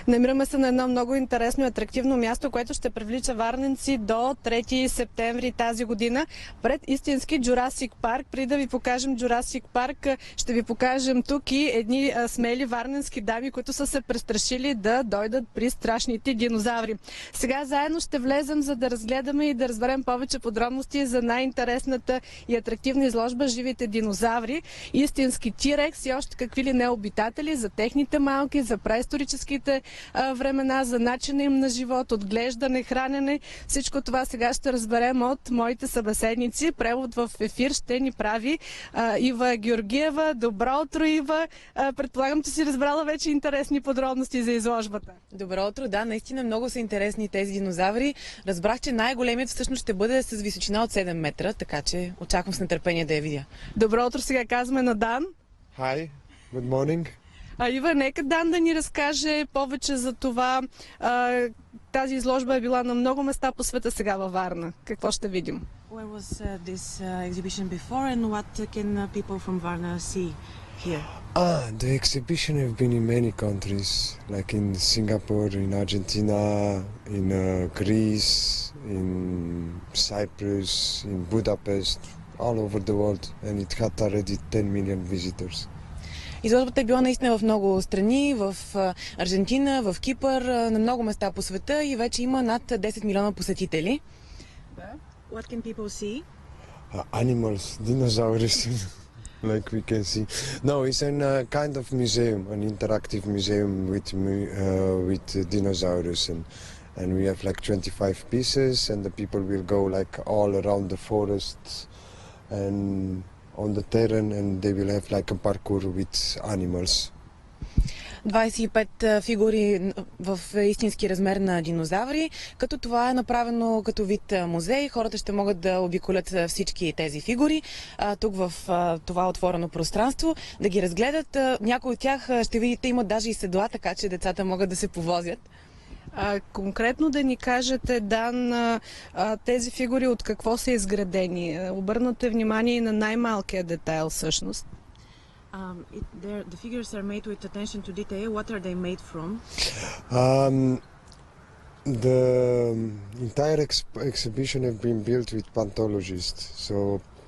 Намираме се на едно много интересно и атрактивно място, което ще привлича варненци до 3 септември тази година пред истински Jurassic Парк. Преди да ви покажем Jurassic Парк, ще ви покажем тук и едни смели варненски дами, които са се престрашили да дойдат при страшните динозаври. Сега заедно ще влезем, за да разгледаме и да разберем повече подробности за най-интересната и атрактивна изложба живите динозаври, истински Тирекс и още какви ли необитатели, за техните малки, за преисторическите времена, за начина им на живот, отглеждане, хранене. Всичко това сега ще разберем от моите събеседници. Превод в ефир ще ни прави Ива Георгиева. Добро утро, Ива! Предполагам, че си разбрала вече интересни подробности за изложбата. Добро утро, да, наистина много са интересни тези динозаври. Разбрах, че най-големият всъщност ще бъде с височина от 7 метра, така че очаквам с нетърпение да я видя. Добро утро, сега казваме на Дан. Hi, good morning. Ива, нека Дан да ни разкаже повече за това. Тази изложба е била на много места по света, сега във Варна. Какво ще видим? Where was this exhibition before and what can people from Varna see here? The exhibition have been in many countries, like in Singapore, in Argentina, in Greece, in Cyprus, in Budapest, all over the world, and it had already 10 million visitors. Изложбата е била наистина в много страни, в Аржентина, в Кипър, на много места по света и вече има над 10 милиона посетители. What can people see? Animals, dinosaurs, like we can see. No, it's a kind of museum, an interactive museum with dinosaurs, and we have like 25 pieces, and the people will go like all around the forest and on the terrain, and they will have like a parkour with animals. 25 фигури в истински размер на динозаври, като това е направено като вид музей. Хората ще могат да обиколят всички тези фигури тук в това отворено пространство, да ги разгледат. Някои от тях ще видите имат даже и седла, така че децата могат да се повозят. Конкретно да ни кажете, Дан, тези фигури от какво са изградени? Обърнате внимание и на най-малкия детайл всъщност. The figures are made with attention to detail. What are they made from? The entire exhibition have been built with paleontologists. So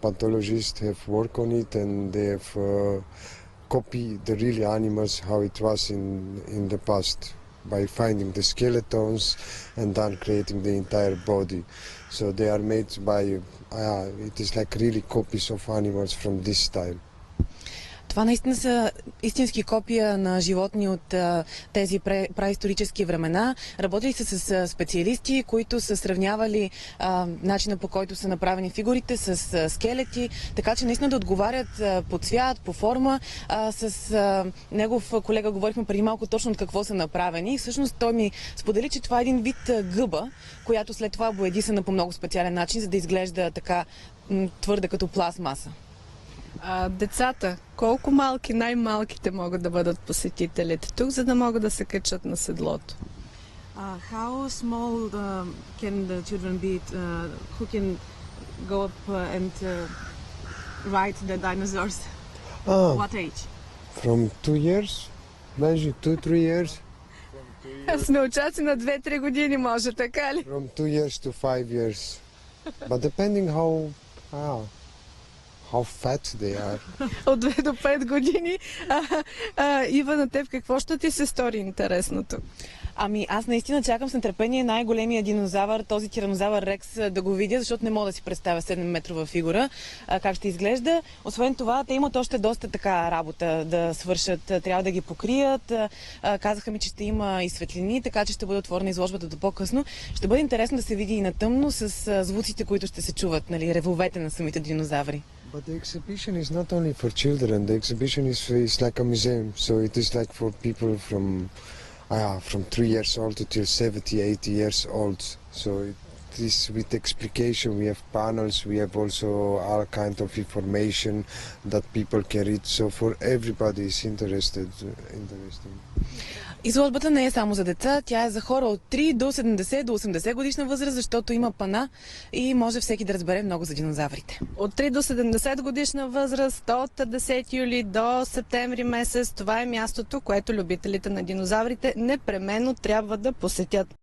paleontologists have worked on it, and they have copied the real animals how it was in the past by finding the skeletons and then creating the entire body. So they are made by it is like really copies of animals from this time. Това наистина са истински копия на животни от тези праисторически времена. Работили са с специалисти, които са сравнявали начина, по който са направени фигурите с скелети, така че наистина да отговарят по цвят, по форма. С негов колега говорихме преди малко точно от какво са направени. Всъщност той ми сподели, че това е един вид гъба, която след това боядисана по много специален начин, за да изглежда така твърда като пластмаса. Децата, колко малки, най-малките могат да бъдат посетителите тук, за да могат да се качат на седлото? How small can the children be who can go up and ride the dinosaurs? What age? From 2 years, maybe 2-3 years. Смелчаци на 2-3 години може, така ли? From 2 years to 5 years. But depending how fat they are. От 2 до 5 години. Ива, на теб какво ще ти се стори интересното? Ами аз наистина чакам с нетърпение най-големия динозавър, този тиранозавър Рекс, да го видя, защото не мога да си представя 7-метрова фигура, как ще изглежда. Освен това, те имат още доста така работа да свършат. Трябва да ги покрият. Казаха ми, че ще има и светлини, така че ще бъде отворена изложбата до по-късно. Ще бъде интересно да се види и на тъмно с звуците, които ще се чуват, нали, ревовете на самите динозаври. But the exhibition is not only for children. The exhibition is like a museum, so it is like for people from 3 years old till 70, 80 years old. So it is with explication. We have panels. We have also all kind of information that people can read. So for everybody is interesting. Изложбата не е само за деца, тя е за хора от 3 до 70 до 80 годишна възраст, защото има пана и може всеки да разбере много за динозаврите. От 3 до 70 годишна възраст, от 10 юли до септември месец, това е мястото, което любителите на динозаврите непременно трябва да посетят.